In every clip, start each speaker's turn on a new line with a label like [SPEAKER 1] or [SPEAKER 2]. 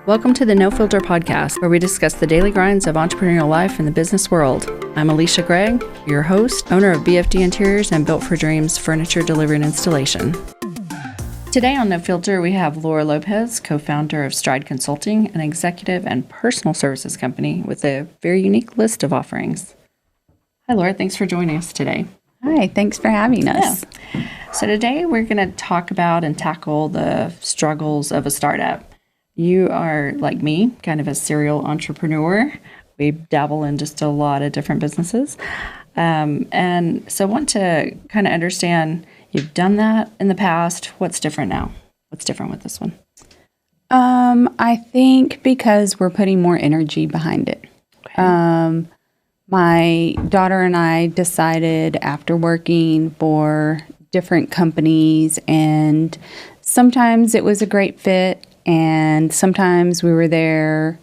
[SPEAKER 1] Welcome to the No Filter podcast, where we discuss the daily grinds of entrepreneurial life in the business world. I'm Alisha Gregg, your host, owner of BFD Interiors and Built for Dreams furniture delivery and installation. Today on No Filter, we have Laura Lopez, co-founder of Stride Consulting, an executive and personal services company with a very unique list of offerings. Hi, Laura. Thanks for joining us today.
[SPEAKER 2] Hi, thanks for having us.
[SPEAKER 1] Yeah. So today we're going to talk about and tackle the struggles of a startup. You are, like me, kind of a serial entrepreneur. We dabble in just a lot of different businesses. And so I want to kind of understand, you've done that in the past. What's different now? What's different with this one?
[SPEAKER 2] I think because we're putting more energy behind it. Okay. My daughter and I decided after working for different companies, and sometimes it was a great fit, and sometimes we were there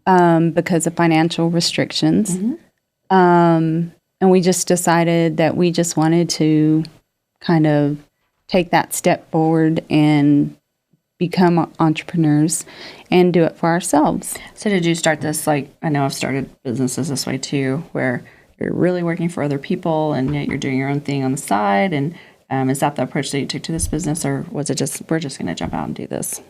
[SPEAKER 2] because of financial restrictions. Mm-hmm. And we just decided that we just wanted to kind of take that step forward and become entrepreneurs and do it for ourselves.
[SPEAKER 1] So did you start this, like, I know I've started businesses this way too, where you're really working for other people and yet you're doing your own thing on the side? And is that the approach that you took to this business, or was it just, we're just going to jump out and do this?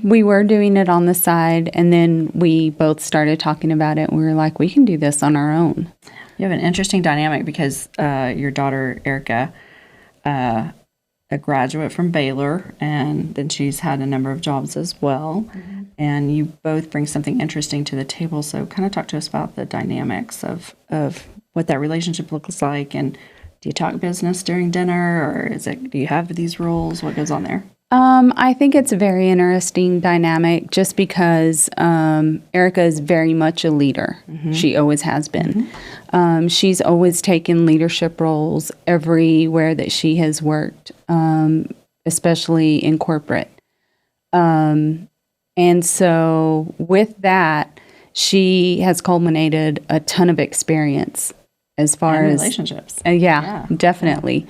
[SPEAKER 2] We were doing it on the side, and then we both started talking about it, and we were like, we can do this on our own.
[SPEAKER 1] You have an interesting dynamic because your daughter, Erica, a graduate from Baylor, and then she's had a number of jobs as well. Mm-hmm. And you both bring something interesting to the table. So kind of talk to us about the dynamics of what that relationship looks like. And do you talk business during dinner, or do you have these rules? What goes on there?
[SPEAKER 2] I think it's a very interesting dynamic just because Erica is very much a leader. Mm-hmm. She always has been. Mm-hmm. She's always taken leadership roles everywhere that she has worked, especially in corporate. And so with that, she has culminated a ton of experience as far as
[SPEAKER 1] relationships.
[SPEAKER 2] Yeah, definitely.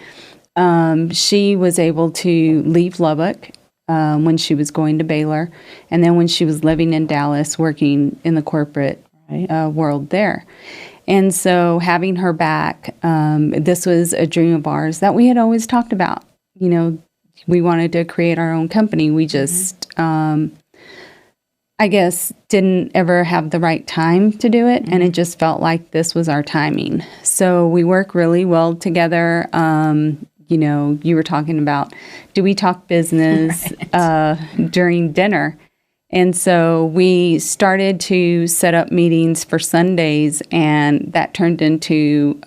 [SPEAKER 2] She was able to leave Lubbock when she was going to Baylor, and then when she was living in Dallas, working in the corporate world there. And so having her back, this was a dream of ours that we had always talked about. You know, we wanted to create our own company. We just, I guess, didn't ever have the right time to do it, and it just felt like this was our timing. So we work really well together. You know, you were talking about, do we talk business during dinner? And so we started to set up meetings for Sundays, and that turned into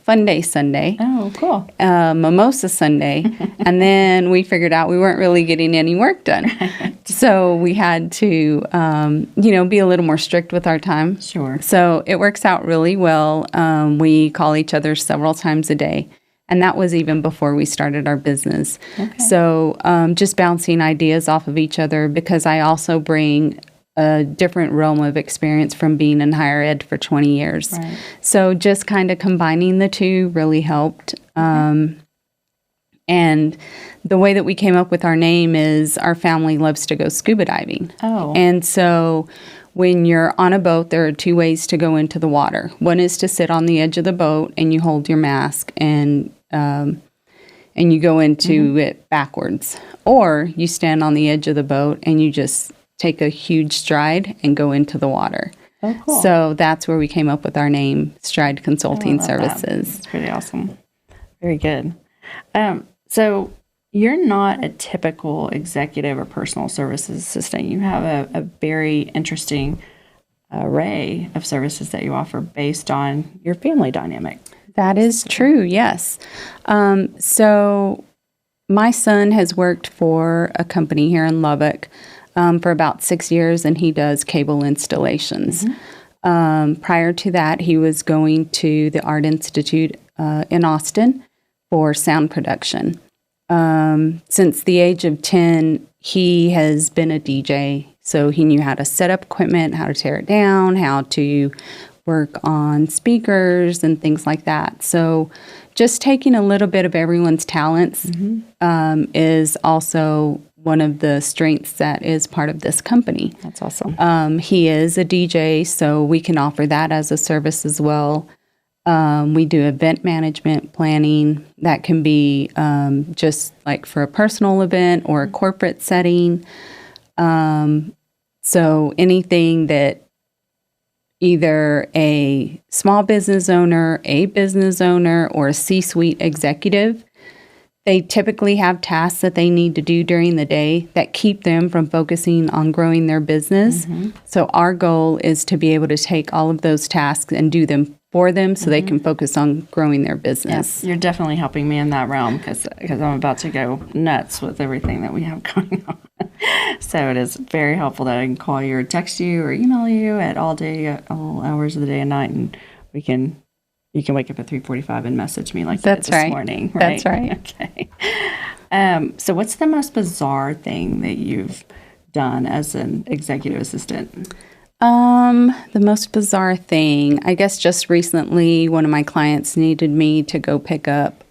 [SPEAKER 2] Fun Day Sunday.
[SPEAKER 1] Oh, cool.
[SPEAKER 2] Mimosa Sunday. And then we figured out we weren't really getting any work done. So we had to, be a little more strict with our time.
[SPEAKER 1] Sure.
[SPEAKER 2] So it works out really well. We call each other several times a day. And that was even before we started our business. Okay. So just bouncing ideas off of each other, because I also bring a different realm of experience from being in higher ed for 20 years. Right. So just kind of combining the two really helped. And the way that we came up with our name is our family loves to go scuba diving.
[SPEAKER 1] Oh.
[SPEAKER 2] And so when you're on a boat, there are two ways to go into the water. One is to sit on the edge of the boat and you hold your mask and you go into it backwards. Or you stand on the edge of the boat and you just take a huge stride and go into the water.
[SPEAKER 1] Oh, cool.
[SPEAKER 2] So that's where we came up with our name, Stride Consulting Services.
[SPEAKER 1] That's pretty awesome. Very good. So you're not a typical executive or personal services assistant. You have a very interesting array of services that you offer based on your family dynamic.
[SPEAKER 2] That is true, yes. So my son has worked for a company here in Lubbock for about 6 years, and he does cable installations. Mm-hmm. Prior to that, he was going to the Art Institute in Austin for sound production. Since the age of 10, he has been a DJ, so he knew how to set up equipment, how to tear it down, how to work on speakers and things like that. So just taking a little bit of everyone's talents is also one of the strengths that is part of this company.
[SPEAKER 1] That's awesome.
[SPEAKER 2] He is a DJ, so we can offer that as a service as well. We do event management planning. That can be just like for a personal event or a corporate setting. So anything that either a small business owner, a business owner, or a C-suite executive, they typically have tasks that they need to do during the day that keep them from focusing on growing their business. So our goal is to be able to take all of those tasks and do them for them so they can focus on growing their business.
[SPEAKER 1] You're definitely helping me in that realm because I'm about to go nuts with everything that we have going on. So it is very helpful that I can call you or text you or email you at all hours of the day and night, and you can wake up at 3:45 and message me like
[SPEAKER 2] That's
[SPEAKER 1] you did this
[SPEAKER 2] right.
[SPEAKER 1] morning. Right?
[SPEAKER 2] That's right.
[SPEAKER 1] Okay. So what's the most bizarre thing that you've done as an executive assistant?
[SPEAKER 2] The most bizarre thing, I guess just recently, one of my clients needed me to go pick up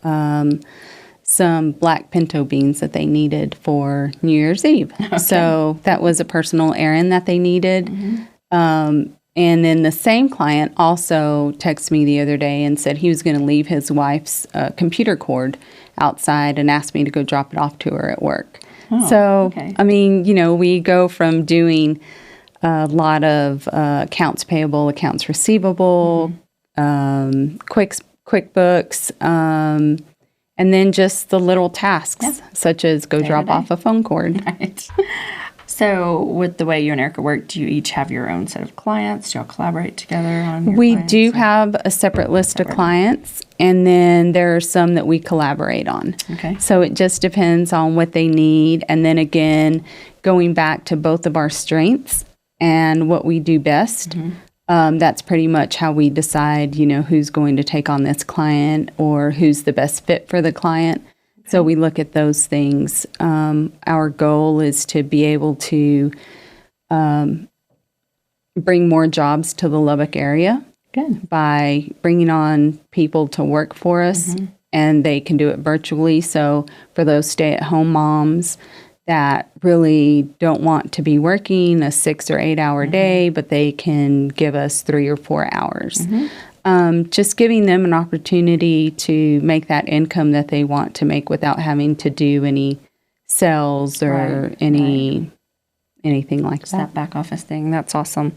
[SPEAKER 2] some black pinto beans that they needed for New Year's Eve. Okay. So that was a personal errand that they needed. And then the same client also texted me the other day and said he was going to leave his wife's computer cord outside and asked me to go drop it off to her at work. Oh, so, okay. I mean, we go from doing a lot of accounts payable, accounts receivable, QuickBooks, and then just the little tasks, such as go drop off a phone cord.
[SPEAKER 1] Right. So with the way you and Erica work, do you each have your own set of clients? Do y'all collaborate together on your clients?
[SPEAKER 2] We do have a separate list of clients, and then there are some that we collaborate on.
[SPEAKER 1] Okay.
[SPEAKER 2] So it just depends on what they need. And then again, going back to both of our strengths and what we do best, that's pretty much how we decide, who's going to take on this client or who's the best fit for the client. Okay. So we look at those things. Our goal is to be able to bring more jobs to the Lubbock area.
[SPEAKER 1] Good.
[SPEAKER 2] By bringing on people to work for us, and they can do it virtually. So for those stay-at-home moms that really don't want to be working a 6 or 8 hour day, but they can give us 3 or 4 hours. Just giving them an opportunity to make that income that they want to make without having to do any sales or anything like that.
[SPEAKER 1] That back office thing. That's awesome.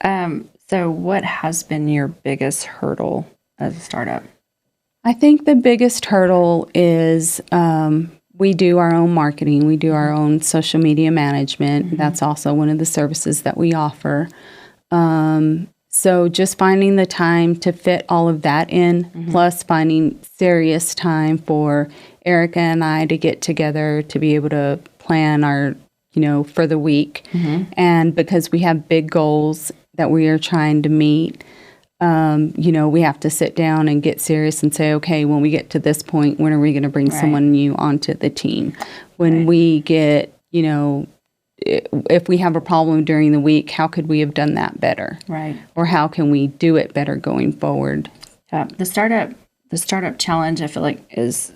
[SPEAKER 1] So what has been your biggest hurdle as a startup?
[SPEAKER 2] I think the biggest hurdle is we do our own marketing. We do our own social media management. That's also one of the services that we offer. So just finding the time to fit all of that in, plus finding serious time for Erica and I to get together to be able to plan our, for the week. And because we have big goals that we are trying to meet, we have to sit down and get serious and say, okay, when we get to this point, when are we going to bring someone new onto the team? When we get, if we have a problem during the week, how could we have done that better?
[SPEAKER 1] Right.
[SPEAKER 2] Or how can we do it better going forward?
[SPEAKER 1] The startup challenge, I feel like, is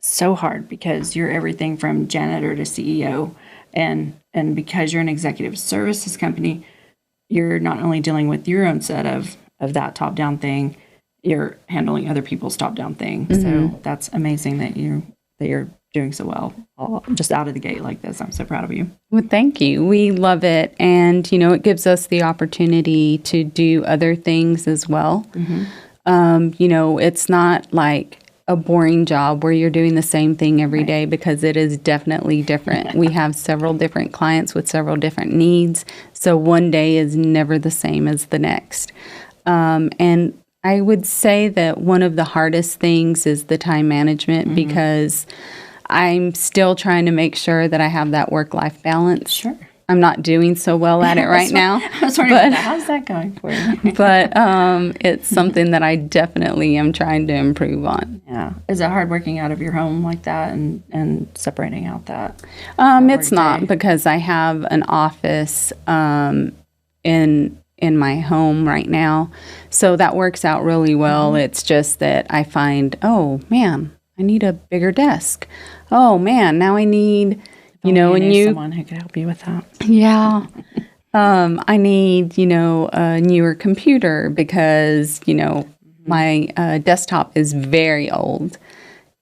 [SPEAKER 1] so hard because you're everything from janitor to CEO. And because you're an executive services company, you're not only dealing with your own set of that top-down thing, you're handling other people's top-down thing. So that's amazing that you're doing so well, just out of the gate like this. I'm so proud of you.
[SPEAKER 2] Well, thank you. We love it. And, it gives us the opportunity to do other things as well. It's not like a boring job where you're doing the same thing every day, because it is definitely different. We have several different clients with several different needs. So one day is never the same as the next. And I would say that one of the hardest things is the time management, because I'm still trying to make sure that I have that work-life balance.
[SPEAKER 1] Sure.
[SPEAKER 2] I'm not doing so well at it right now.
[SPEAKER 1] I was wondering, how's that going for you?
[SPEAKER 2] But it's something that I definitely am trying to improve on.
[SPEAKER 1] Yeah. Is it hard working out of your home like that and separating out that?
[SPEAKER 2] It's not, because I have an office in my home right now. So that works out really well. It's just that I find, oh, man, I need a bigger desk. Oh, man, now I need You know, and you,
[SPEAKER 1] someone who could help you with that.
[SPEAKER 2] yeah. I need, a newer computer because, my desktop is very old.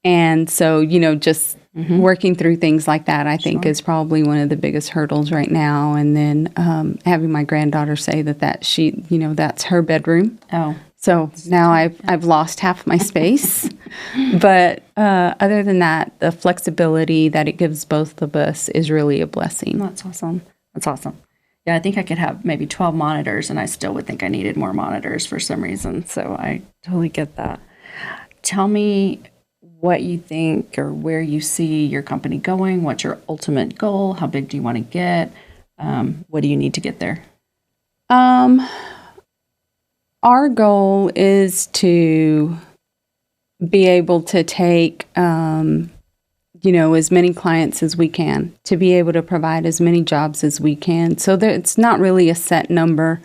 [SPEAKER 2] And so, just working through things like that, I think is probably one of the biggest hurdles right now. And then having my granddaughter say that that's her bedroom.
[SPEAKER 1] Oh.
[SPEAKER 2] So now I've lost half my space. But other than that, the flexibility that it gives both of us is really a blessing.
[SPEAKER 1] That's awesome. That's awesome. Yeah, I think I could have maybe 12 monitors, and I still would think I needed more monitors for some reason. So I totally get that. Tell me what you think or where you see your company going. What's your ultimate goal? How big do you want to get? What do you need to get there?
[SPEAKER 2] Our goal is to be able to take, as many clients as we can, to be able to provide as many jobs as we can. So it's not really a set number.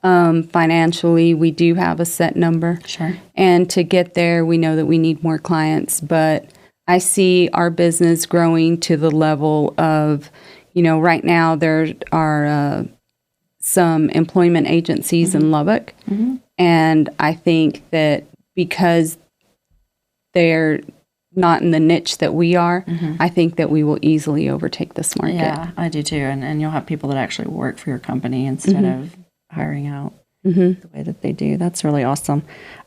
[SPEAKER 2] Financially, we do have a set number.
[SPEAKER 1] Sure.
[SPEAKER 2] And to get there, we know that we need more clients. But I see our business growing to the level of, right now there are some employment agencies in Lubbock. Mm-hmm. And I think that because they're not in the niche that we are, I think that we will easily overtake this market.
[SPEAKER 1] Yeah, I do too. And you'll have people that actually work for your company instead of hiring out the way that they do. That's really awesome.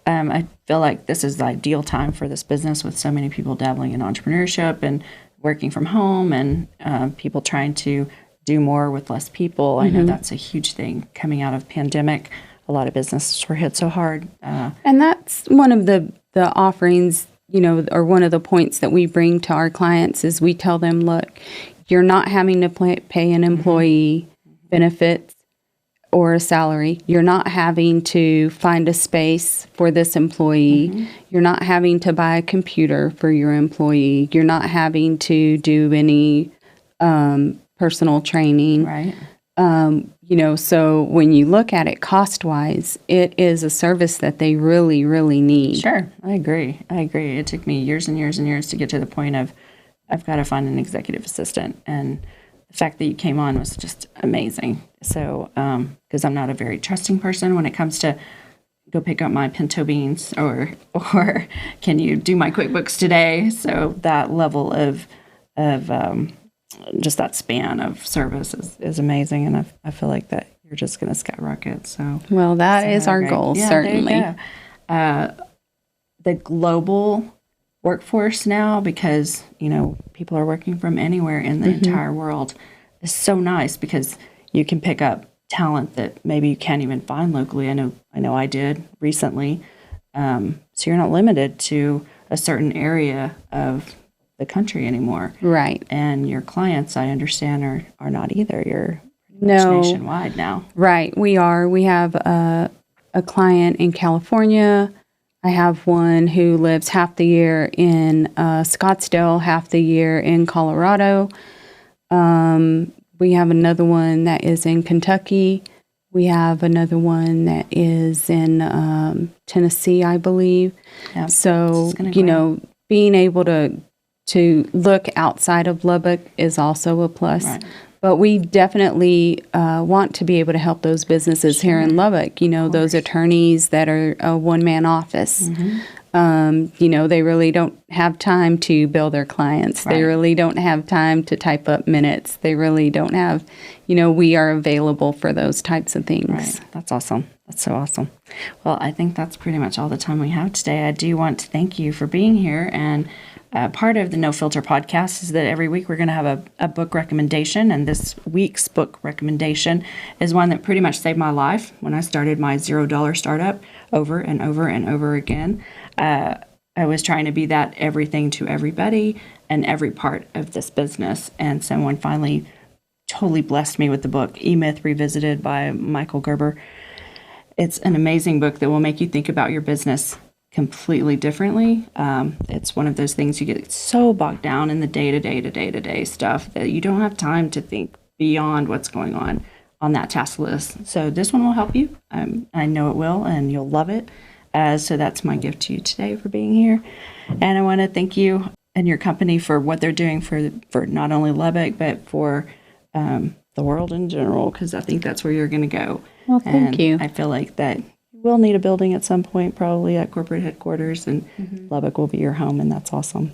[SPEAKER 1] I feel like this is the ideal time for this business with so many people dabbling in entrepreneurship and working from home and people trying to do more with less people. I know that's a huge thing coming out of pandemic. A lot of businesses were hit so hard.
[SPEAKER 2] And that's one of the offerings, or one of the points that we bring to our clients is we tell them, look, you're not having to pay an employee benefits or a salary. You're not having to find a space for this employee. You're not having to buy a computer for your employee. You're not having to do any personal training.
[SPEAKER 1] Right.
[SPEAKER 2] So when you look at it cost-wise, it is a service that they really, really need.
[SPEAKER 1] Sure. I agree. It took me years and years and years to get to the point of I've got to find an executive assistant. And the fact that you came on was just amazing. So, because I'm not a very trusting person when it comes to go pick up my pinto beans or can you do my QuickBooks today? So that level of just that span of service is amazing, and I feel like that you're just going to skyrocket. So
[SPEAKER 2] well, that is our goal, certainly.
[SPEAKER 1] The global workforce now, because people are working from anywhere in the entire world, is so nice because you can pick up talent that maybe you can't even find locally. I know I did recently. So you're not limited to a certain area of the country anymore.
[SPEAKER 2] Right.
[SPEAKER 1] And your clients, I understand, are not either. You're nationwide now.
[SPEAKER 2] Right. We are. We have a client in California. I have one who lives half the year in Scottsdale, half the year in Colorado. We have another one that is in Kentucky. We have another one that is in Tennessee, I believe. Yep. So, being able to look outside of Lubbock is also a plus. Right. But we definitely want to be able to help those businesses here in Lubbock, those attorneys that are a one-man office. They really don't have time to bill their clients. Right. They really don't have time to type up minutes. They really don't have, we are available for those types of things.
[SPEAKER 1] Right. That's awesome. That's so awesome. Well, I think that's pretty much all the time we have today. I do want to thank you for being here. And part of the No Filter podcast is that every week we're going to have a book recommendation. And this week's book recommendation is one that pretty much saved my life when I started my $0 startup over and over and over again. I was trying to be that everything to everybody and every part of this business. And someone finally totally blessed me with the book, E-Myth Revisited by Michael Gerber. It's an amazing book that will make you think about your business completely differently. It's one of those things you get so bogged down in the day-to-day stuff that you don't have time to think beyond what's going on that task list. So this one will help you. I know it will, and you'll love it. So that's my gift to you today for being here. And I want to thank you and your company for what they're doing for not only Lubbock, but for the world in general, because I think that's where you're going to go.
[SPEAKER 2] Well, thank you.
[SPEAKER 1] I feel like that you will need a building at some point, probably at corporate headquarters, and Lubbock will be your home, and that's awesome.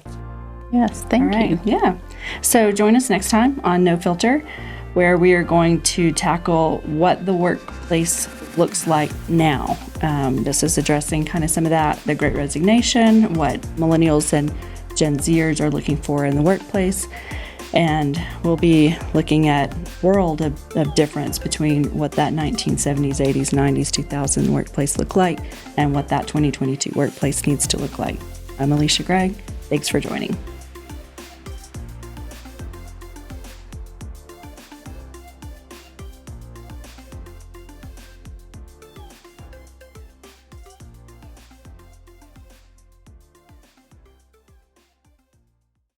[SPEAKER 2] Yes, thank you.
[SPEAKER 1] Yeah. So join us next time on No Filter, where we are going to tackle what the workplace looks like now. This is addressing kind of some of that, the Great Resignation, what millennials and Gen Zers are looking for in the workplace. And we'll be looking at world of difference between what that 1970s, 80s, 90s, 2000 workplace looked like and what that 2022 workplace needs to look like. I'm Alisha Gregg. Thanks for joining.